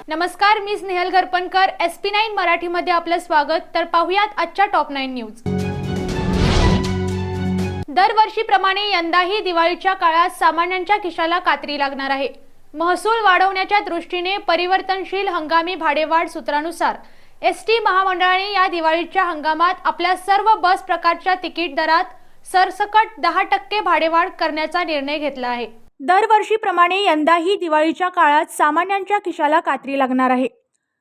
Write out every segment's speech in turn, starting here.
नमस्कार, मी स्नेहल घरपणकर. SP9 मराठीमध्ये आपलं स्वागत. तर पाहूयात आजच्या टॉप 9 न्यूज. दरवर्षीप्रमाणे यंदाही दिवाळीच्या काळात सामान्यांच्या खिशाला कात्री लागणार आहे. महसूल वाढवण्याच्या दृष्टीने परिवर्तनशील हंगामी भाडेवाढ सूत्रानुसार एसटी महामंडळाने या दिवाळीच्या हंगामात आपल्या सर्व बस प्रकारच्या तिकीट दरात सरसकट 10% भाडेवाढ करण्याचा निर्णय घेतला आहे. दरवर्षीप्रमाणे यंदाही दिवाळीच्या काळात सामान्यांच्या खिशाला कात्री लागणार आहे.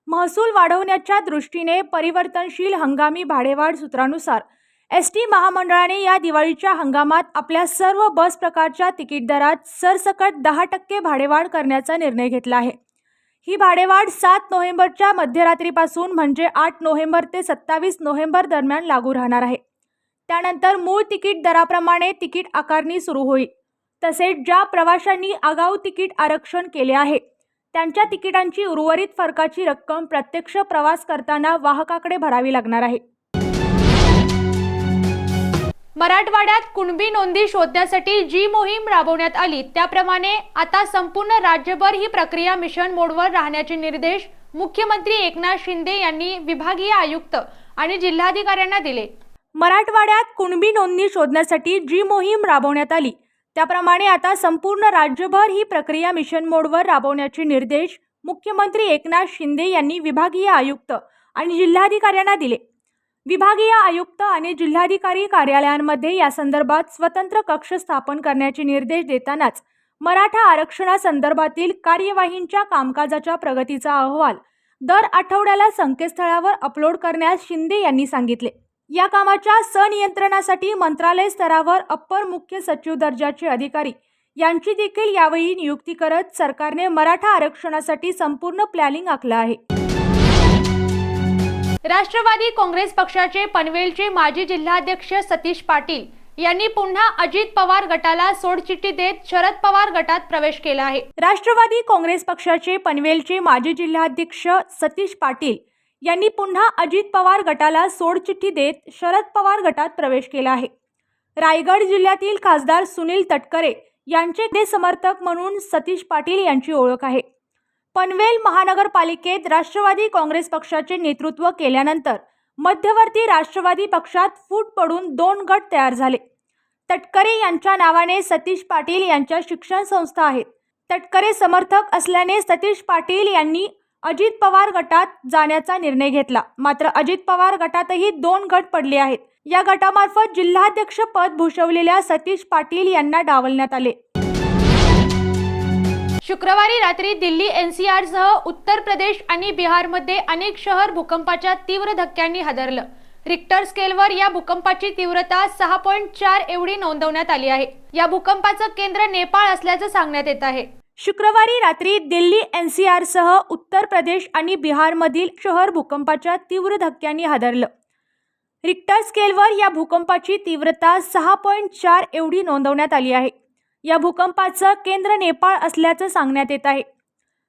महसूल वाढवण्याच्या दृष्टीने परिवर्तनशील हंगामी भाडेवाढ सूत्रानुसार एसटी महामंडळाने या दिवाळीच्या हंगामात आपल्या सर्व बस प्रकारच्या तिकीट दरात सरसकट 10% भाडेवाढ करण्याचा निर्णय घेतला आहे. ही भाडेवाढ 7 नोव्हेंबरच्या मध्यरात्रीपासून म्हणजे 8 नोव्हेंबर ते 27 नोव्हेंबर दरम्यान लागू राहणार आहे. त्यानंतर मूळ तिकीट दराप्रमाणे तिकीट आकारणी सुरू होईल. तसेच ज्या प्रवाशांनी आगाऊ तिकीट आरक्षण केले आहे त्यांच्या तिकिटांची उर्वरित फरकाची रक्कम प्रत्यक्ष प्रवास करताना वाहकाकडे भरावी लागणार आहे. मराठवाड्यात कुणबी नोंदी शोधण्यासाठी जी मोहीम राबवण्यात आली त्याप्रमाणे आता संपूर्ण राज्यभर ही प्रक्रिया मिशन मोडवर राहण्याचे निर्देश मुख्यमंत्री एकनाथ शिंदे यांनी विभागीय आयुक्त आणि जिल्हाधिकाऱ्यांना दिले. मराठवाड्यात कुणबी नोंदणी शोधण्यासाठी जी मोहीम राबवण्यात आली त्याप्रमाणे आता संपूर्ण राज्यभर ही प्रक्रिया मिशन मोडवर राबवण्याचे निर्देश मुख्यमंत्री एकनाथ शिंदे यांनी विभागीय आयुक्त आणि जिल्हाधिकाऱ्यांना दिले. विभागीय आयुक्त आणि जिल्हाधिकारी कार्यालयांमध्ये या संदर्भात स्वतंत्र कक्ष स्थापन करण्याचे निर्देश देतानाच मराठा आरक्षणासंदर्भातील कार्यवाहींच्या कामकाजाच्या प्रगतीचा अहवाल दर आठवड्याला संकेतस्थळावर अपलोड करण्यास शिंदे यांनी सांगितले. या कामाच्या संनियंत्रणासाठी मंत्रालय स्तरावर अप्पर मुख्य सचिव दर्जाचे अधिकारी यांची देखील यावेळी नियुक्ती करत सरकारने मराठा आरक्षणासाठी संपूर्ण प्लॅनिंग आखलं आहे. राष्ट्रवादी काँग्रेस पक्षाचे पनवेलचे माजी जिल्हाध्यक्ष सतीश पाटील यांनी पुन्हा अजित पवार गटाला सोडचिठ्ठी देत शरद पवार गटात प्रवेश केला आहे. राष्ट्रवादी काँग्रेस पक्षाचे पनवेलचे माजी जिल्हाध्यक्ष सतीश पाटील यांनी पुन्हा अजित पवार गटाला सोडचिठ्ठी देत शरद पवार गटात प्रवेश केला आहे. रायगड जिल्ह्यातील खासदार सुनील तटकरे यांचे समर्थक म्हणून सतीश पाटील यांची ओळख आहे. पनवेल महानगरपालिकेत राष्ट्रवादी काँग्रेस पक्षाचे नेतृत्व केल्यानंतर मध्यवर्ती राष्ट्रवादी पक्षात फूट पडून 2 गट तयार झाले. तटकरे यांच्या नावाने सतीश पाटील यांच्या शिक्षण संस्था आहेत. तटकरे समर्थक असल्याने सतीश पाटील यांनी अजित पवार गटात जाण्याचा निर्णय घेतला. मात्र अजित पवार गटातही 2 गट पडले आहेत. या गटामार्फत जिल्हाध्यक्ष पद भूषवलेल्या सतीश पाटील यांना डावलण्यात आले. शुक्रवारी रात्री दिल्ली NCR सह उत्तर प्रदेश आणि बिहारमध्ये अनेक शहर भूकंपाच्या तीव्र धक्क्यांनी हादरलं. रिक्टर स्केलवर या भूकंपाची तीव्रता 6.4 एवढी नोंदवण्यात आली आहे. या भूकंपाचं केंद्र नेपाळ असल्याचं सांगण्यात येत आहे. शुक्रवारी रात्री दिल्ली NCR सह उत्तर प्रदेश आणि बिहारमधील शहर भूकंपाच्या तीव्र धक्क्यांनी हादरलं. रिक्टर स्केलवर या भूकंपाची तीव्रता 6.4 एवढी नोंदवण्यात आली आहे. या भूकंपाचं केंद्र नेपाळ असल्याचं सांगण्यात येत आहे.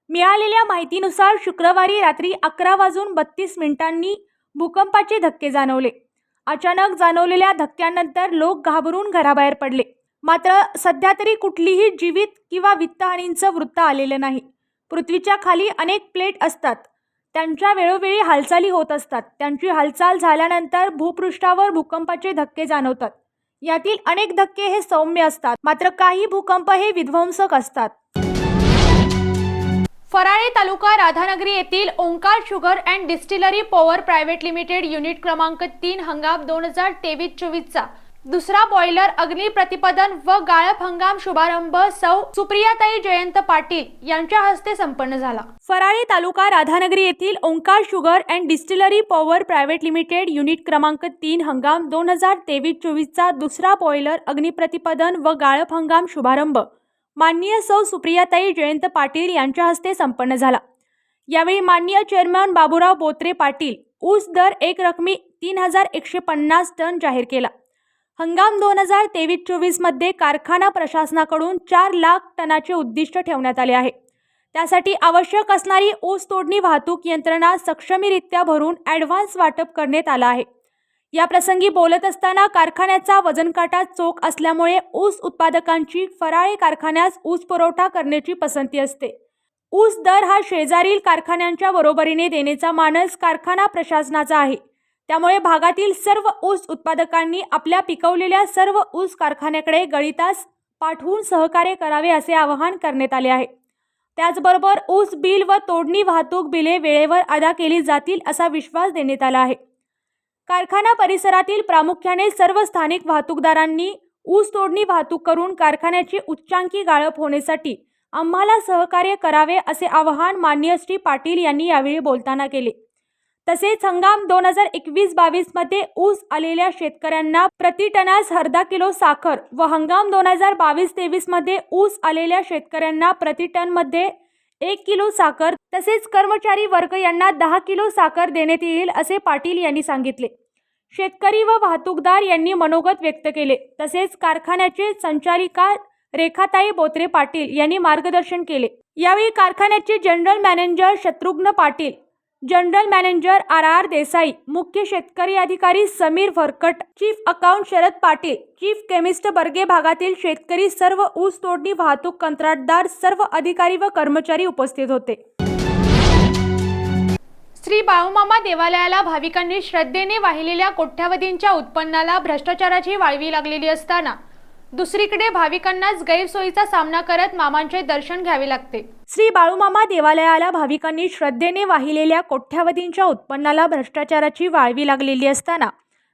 मिळालेल्या माहितीनुसार शुक्रवारी रात्री 11:32 भूकंपाचे धक्के जाणवले. अचानक जाणवलेल्या धक्क्यानंतर लोक घाबरून घराबाहेर पडले. मात्र सध्या तरी कुठलीही जीवित किंवा वित्तहानीचं वृत्त आलेलं नाही. पृथ्वीच्या खाली अनेक प्लेट असतात, त्यांच्या वेळोवेळी हालचाली होत असतात. त्यांची हालचाल झाल्यानंतर भूपृष्ठावर भूकंपाचे धक्के जाणवतात. यातील अनेक धक्के हे सौम्य असतात, मात्र काही भूकंप हे विध्वंसक असतात. फराळे तालुका राधानगरी येथील Omkar sugar and distillery power private limited unit क्रमांक 3 हंगाम 2023-24 चा दुसरा बॉयलर अग्निप्रतिपदन व गाळप हंगाम शुभारंभ सौ सुप्रियाताई जयंत पाटील यांच्या हस्ते संपन्न झाला. फराळे तालुका राधानगरी येथील Omkar sugar and distillery power private limited unit क्रमांक 3 हंगाम 2023-24 चा दुसरा बॉयलर अग्निप्रतिपदन व गाळप हंगाम शुभारंभ माननीय सौ सुप्रियाताई जयंत पाटील यांच्या हस्ते संपन्न झाला. यावेळी माननीय चेअरमन बाबूराव बोत्रे पाटील ऊस दर एक रकमी 3150 टन जाहीर केला. हंगाम 2023-24 मध्ये कारखाना प्रशासनाकडून 4 लाख टनाचे उद्दिष्ट ठेवण्यात आले आहे. त्यासाठी आवश्यक असणारी ऊस तोडणी वाहतूक यंत्रणा सक्षमीरित्या भरून ॲडव्हान्स वाटप करण्यात आला आहे. या प्रसंगी बोलत असताना कारखान्याचा वजनकाटा चोख असल्यामुळे ऊस उत्पादकांची फराळे कारखान्यास ऊस पुरवठा करण्याची पसंती असते. ऊस दर हा शेजारील कारखान्यांच्या बरोबरीने देण्याचा मानस कारखाना प्रशासनाचा आहे. त्यामुळे भागातील सर्व ऊस उत्पादकांनी आपल्या पिकवलेल्या सर्व ऊस कारखान्याकडे गळीतास पाठवून सहकार्य करावे असे आवाहन करण्यात आले आहे. त्याचबरोबर ऊस बिल व तोडणी वाहतूक बिले वेळेवर अदा केली जातील असा विश्वास देण्यात आला आहे. कारखाना परिसरातील प्रामुख्याने सर्व स्थानिक वाहतूकदारांनी ऊस तोडणी वाहतूक करून कारखान्याची उच्चांकी गाळप होण्यासाठी आम्हाला सहकार्य करावे असे आवाहन माननीय श्री पाटील यांनी यावेळी बोलताना केले. तसेच हंगाम 2021-22 मध्ये ऊस आलेल्या शेतकऱ्यांना प्रति टनास अर्धा किलो साखर व हंगाम 2022-23 मध्ये ऊस आलेल्या शेतकऱ्यांना प्रति टन मध्ये 1 किलो साखर तसेच कर्मचारी वर्ग यांना 10 किलो साखर देण्यात येईल असे पाटील यांनी सांगितले. शेतकरी व वाहतूकदार यांनी मनोगत व्यक्त केले. तसेच कारखान्याचे संचालिका रेखाताई बोत्रे पाटील यांनी मार्गदर्शन केले. यावेळी कारखान्याचे general manager Shatrughna Patil, general manager R Desai, मुख्य शेतकरी अधिकारी Sameer Bharkat, chief account Sharad Patil, chief chemist Barge भागातील शेतकरी, सर्व ऊस तोडणी वाहतूक कंत्राटदार, सर्व अधिकारी व कर्मचारी उपस्थित होते. श्री बाळूमामा देवालयाला भाविकांनी श्रद्धेने वाहिलेल्या कोट्यावधींच्या उत्पन्नाला भ्रष्टाचाराची वाळवी लागलेली असताना दुसरीकडे भाविकांनाच गैरसोयीचा सामना करत मामांचे दर्शन घ्यावे लागते. श्री बाळूमामा देवालयाला भाविकांनी श्रद्धेने वाहिलेल्या कोट्यावधींच्या उत्पन्नाला भ्रष्टाचाराची वाळवी लागलेली असताना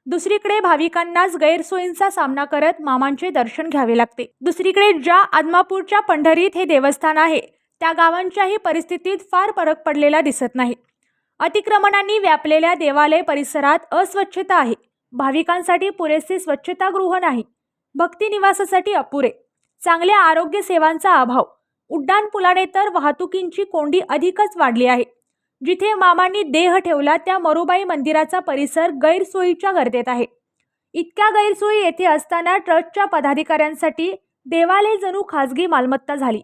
दुसरीकडे भाविकांनाच गैरसोयींचा सामना करत मामांचे दर्शन घ्यावे लागते. दुसरीकडे ज्या आदमापूरच्या पंढरीत हे देवस्थान आहे त्या गावांच्याही परिस्थितीत फार फरक पडलेला दिसत नाही. अतिक्रमणांनी व्यापलेल्या देवालय परिसरात अस्वच्छता आहे. भाविकांसाठी पुरेसे स्वच्छतागृह नाही. भक्ती निवासासाठी अपुरे. चांगल्या आरोग्य सेवांचा अभाव. उड्डाणपुलाने तर वाहतुकींची कोंडी अधिकच वाढली आहे. जिथे मामांनी देह ठेवला त्या मरुबाई मंदिराचा परिसर गैरसोयीच्या गर्दीत आहे. इतक्या गैरसोयी येथे असताना ट्रस्टच्या पदाधिकाऱ्यांसाठी देवालय जणू खासगी मालमत्ता झाली.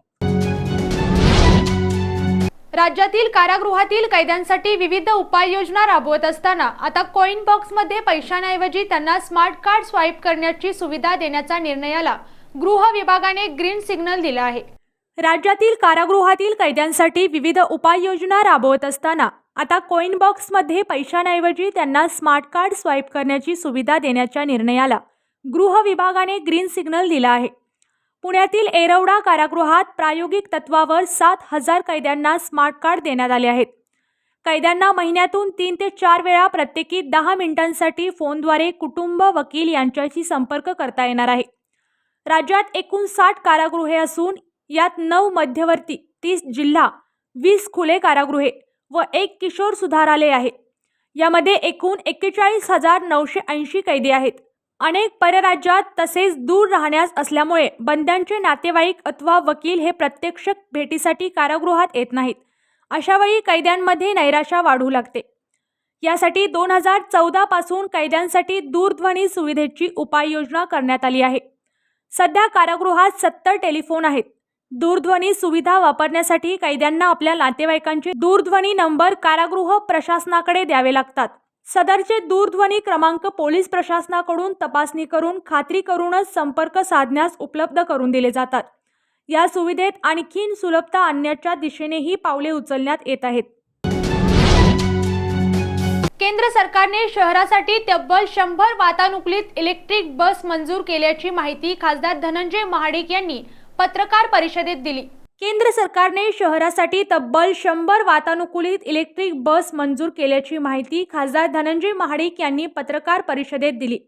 राज्यातील कारागृहातील कैद्यांसाठी विविध उपाययोजना राबवत असताना आता कॉइन बॉक्समध्ये पैशांऐवजी त्यांना स्मार्ट कार्ड स्वाईप करण्याची सुविधा देण्याच्या निर्णयाला गृह विभागाने ग्रीन सिग्नल दिला आहे. राज्यातील कारागृहातील कैद्यांसाठी विविध उपाययोजना राबवत असताना आता कॉइन बॉक्समध्ये पैशांऐवजी त्यांना स्मार्ट कार्ड स्वाईप करण्याची सुविधा देण्याच्या निर्णयाला गृह विभागाने ग्रीन सिग्नल दिला आहे. पुण्यातील एरवडा कारागृहात प्रायोगिक तत्वावर 7,000 कैद्यांना स्मार्ट कार्ड देण्यात आले आहेत. कैद्यांना महिन्यातून 3 ते 4 वेळा प्रत्येकी 10 मिनिटांसाठी फोनद्वारे कुटुंब, वकील यांच्याशी संपर्क करता येणार आहे. राज्यात एकूण 60 कारागृहे असून यात 9 मध्यवर्ती, 30 जिल्हा, 20 खुले कारागृहे व 1 किशोर सुधारालय आहे. यामध्ये एकूण 41,980 कैदी आहेत. अनेक परराज्यात तसेच दूर राहण्यास असल्यामुळे बंद्यांचे नातेवाईक अथवा वकील हे प्रत्यक्ष भेटीसाठी कारागृहात येत नाहीत. अशावेळी कैद्यांमध्ये नैराश्य वाढू लागते. यासाठी 2014 पासून कैद्यांसाठी दूरध्वनी सुविधेची उपाययोजना करण्यात आली आहे. सध्या कारागृहात 70 टेलिफोन आहेत. दूरध्वनी सुविधा वापरण्यासाठी कैद्यांना आपल्या नातेवाईकांचे दूरध्वनी नंबर कारागृह प्रशासनाकडे द्यावे लागतात. सदरचे दूरध्वनी क्रमांक पोलीस प्रशासनाकडून तपासणी करून खात्री करूनच संपर्क साधण्यास उपलब्ध करून दिले जातात. या सुविधेत आणखीन सुलभता आणण्याच्या दिशेनेही पावले उचलण्यात येत आहेत. केंद्र सरकारने शहरासाठी तब्बल 100 वातानुकूलित इलेक्ट्रिक बस मंजूर केल्याची माहिती खासदार धनंजय महाडिक यांनी पत्रकार परिषदेत दिली. केंद्र सरकारने शहरासाठी तब्बल 100 वातानुकूलित इलेक्ट्रिक बस मंजूर केल्याची माहिती खासदार धनंजय महाडिक यांनी पत्रकार परिषदेत दिली.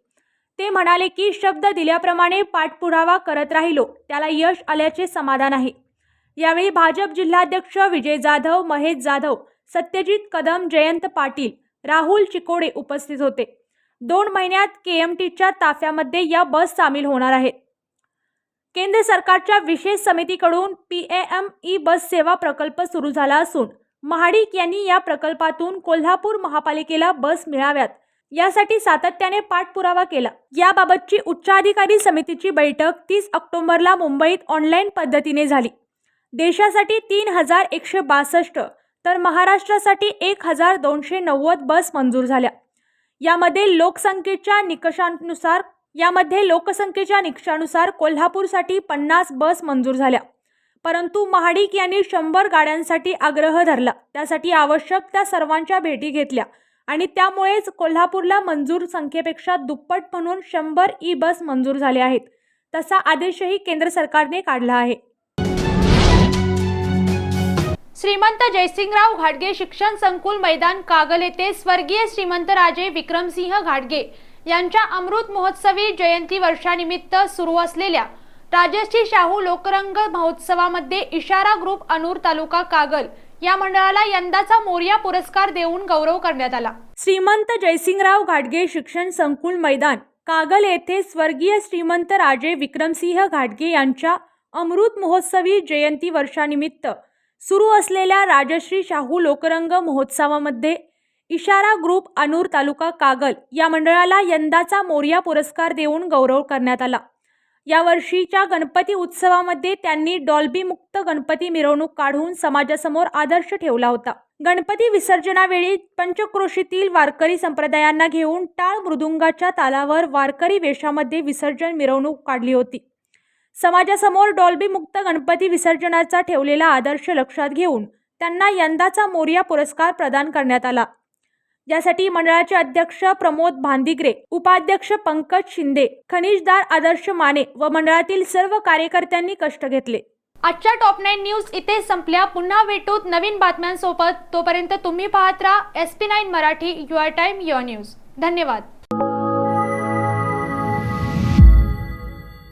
ते म्हणाले की शब्द दिल्याप्रमाणे पाठपुरावा करत राहिलो त्याला यश आल्याचे समाधान आहे. यावेळी भाजप जिल्हाध्यक्ष विजय जाधव, महेश जाधव, सत्यजित कदम, जयंत पाटील, राहुल चिकोडे उपस्थित होते. 2 महिन्यात केएमटीच्या ताफ्यामध्ये या बस सामील होणार आहेत. केंद्र सरकारच्या विशेष समितीकडून PME बस सेवा प्रकल्प सुरू झाला असून महाडिक यांनी या प्रकल्पातून कोल्हापूर महापालिकेला बस मिळाव्यात यासाठी सातत्याने पाठपुरावा केला. याबाबतची उच्चाधिकारी समितीची बैठक 30 ऑक्टोबरला मुंबईत ऑनलाईन पद्धतीने झाली. देशासाठी 3,162 तर महाराष्ट्रासाठी 1,290 बस मंजूर झाल्या. यामध्ये लोकसंख्येच्या निकषानुसार कोल्हापूरसाठी 50 बस मंजूर झाल्या. परंतु महाडिक यांनी 100 गाड्यांसाठी आग्रह धरला. त्यासाठी आवश्यक त्या सर्वांच्या भेटी घेतल्या आणि त्यामुळेच कोल्हापूरला मंजूर संख्येपेक्षा दुप्पट म्हणून 100 ई बस मंजूर झाले आहेत. तसा आदेशही केंद्र सरकारने काढला आहे. श्रीमंत जयसिंगराव घाटगे शिक्षण संकुल मैदान कागल येथे स्वर्गीय श्रीमंत राजे विक्रमसिंह घाटगे यांच्या अमृत महोत्सवी जयंती वर्षानिमित्त सुरू असलेल्या राजश्री शाहू लोकरंग महोत्सवामध्ये इशारा ग्रुप अनूर तालुका कागल या मंडळाला यंदाचा मोरया पुरस्कार देऊन गौरव करण्यात आला. श्रीमंत जयसिंगराव घाटगे शिक्षण संकुल मैदान कागल येथे स्वर्गीय श्रीमंत राजे विक्रमसिंह घाटगे यांच्या अमृत महोत्सवी जयंती वर्षानिमित्त सुरू असलेल्या राजश्री शाहू लोकरंग महोत्सवामध्ये इशारा ग्रुप अनूर तालुका कागल या मंडळाला यंदाचा मोरया पुरस्कार देऊन गौरव करण्यात आला. या वर्षीच्या गणपती उत्सवामध्ये त्यांनी डॉल्बी मुक्त गणपती मिरवणूक काढून समाजासमोर आदर्श ठेवला होता. गणपती विसर्जनावेळी पंचक्रोशीतील वारकरी संप्रदायांना घेऊन टाळ मृदुंगाच्या तालावर वारकरी वेशामध्ये विसर्जन मिरवणूक काढली होती. समाजासमोर डॉल्बी मुक्त गणपती विसर्जनाचा ठेवलेला आदर्श लक्षात घेऊन त्यांना यंदाचा मोरया पुरस्कार प्रदान करण्यात आला. यासाठी मंडळाचे अध्यक्ष प्रमोद भांदिग्रे, उपाध्यक्ष पंकज शिंदे, खनिजदार आदर्श माने व मंडळातील सर्व कार्यकर्त्यांनी कष्ट घेतले. आजच्या टॉप 9 न्यूज इथे संपल्या. पुन्हा भेटूत नवीन बातम्यांसोबत. तोपर्यंत तुम्ही पाहत राहा SP9 Marathi, your time your news. धन्यवाद.